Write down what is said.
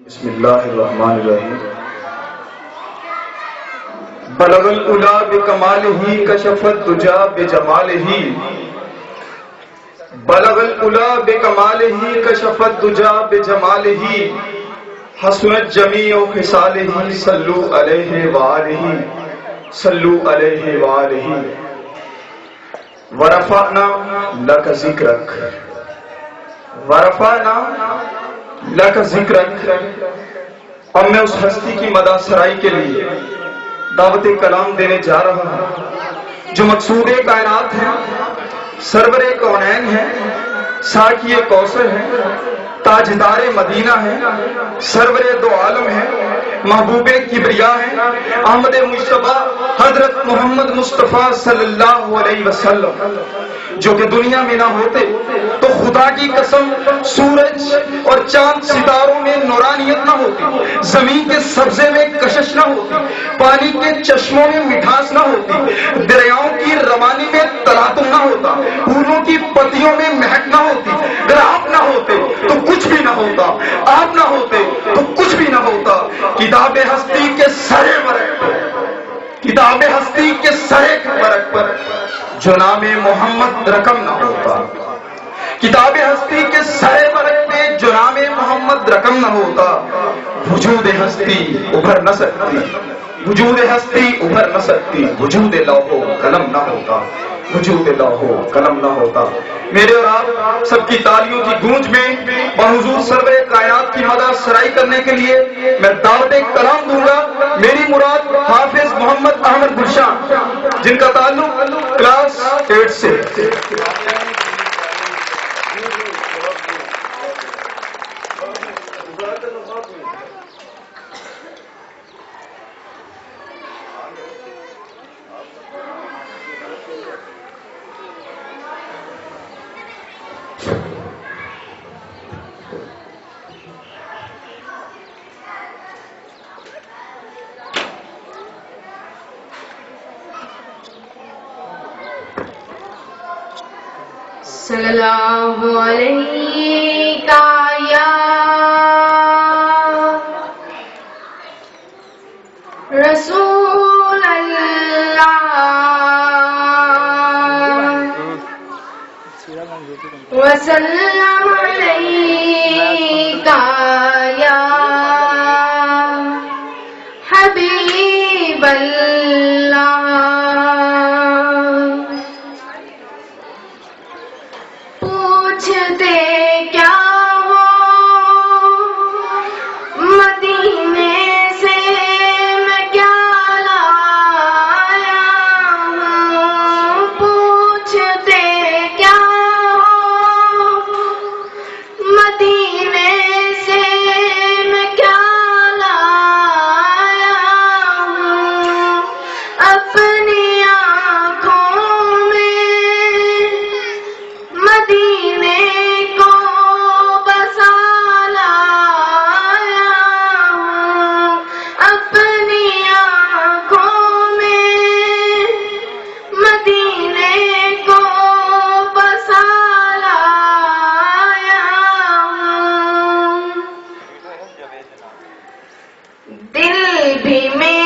بسم اللہ الرحمن الرحیم بلغ العلا بکمالہ کشف الدجا بجمالہ بلغ العلا بکمالہ کشف الدجا بجمالہ حسنت جمیع خصالہ صلو علیہ وآلہ صلو علیہ وآلہ ورفعنا لک ذکرک ورفعنا لک ذکرک۔ اب میں اس ہستی کی مدح سرائی کے لیے دعوت کلام دینے جا رہا ہوں جو مقصود کائنات ہے، سرور کونین ہے، ساقی کوثر ہے، تاجدار مدینہ ہے، سرور دو عالم ہے، محبوب کبریا ہے، احمد مجتبیٰ حضرت محمد مصطفیٰ صلی اللہ علیہ وسلم، جو کہ دنیا میں نہ ہوتے تو خدا کی قسم سورج اور چاند ستاروں میں نورانیت نہ ہوتی، زمین کے سبزے میں کشش نہ ہوتی، پانی کے چشموں میں مٹھاس نہ ہوتی، دریاؤں کی روانی میں تلاطم نہ ہوتا، پھولوں کی پتیوں میں مہک نہ ہوتی۔ اگر آپ نہ ہوتے تو کچھ بھی نہ ہوتا، آپ نہ ہوتے تو کچھ بھی نہ ہوتا۔ کتاب ہستی کے سرے ورق پر، کتاب ہستی کے سرے ورق پر جو نام محمد رقم نہ ہوتا، کتاب ہستی کے سرے ورق پہ جو نام محمد رقم نہ ہوتا، وجود ہستی ابھر نہ سکتی، وجود ہستی ابھر نہ سکتی، وجود لوح و قلم نہ ہوتا، وجود لوح و قلم نہ ہوتا۔ میرے اور آپ سب کی تالیوں کی گونج میں بحضور سرور کائنات کی مدح سرائی کرنے کے لیے میں دعوت کلام دوں گا۔ میری مراد حافظ محمد احمد گلشان، جن کا تعلق کلاس 8 سے۔ صلی اللہ علیہ یا رسول اللہ وسلم علیہ یا حبیب اللہ۔ پوچھتے کیا ہو مدینے سے میں کیا لایا ہوں، پوچھتے کیا ہو مدینے سے میں کیا لایا ہوں، اپنی آنکھوں میں مدینے کو بسا لایا ہوں، اپنی آنکھوں میں مدینے کو بسا لایا ہوں، دل بھی میں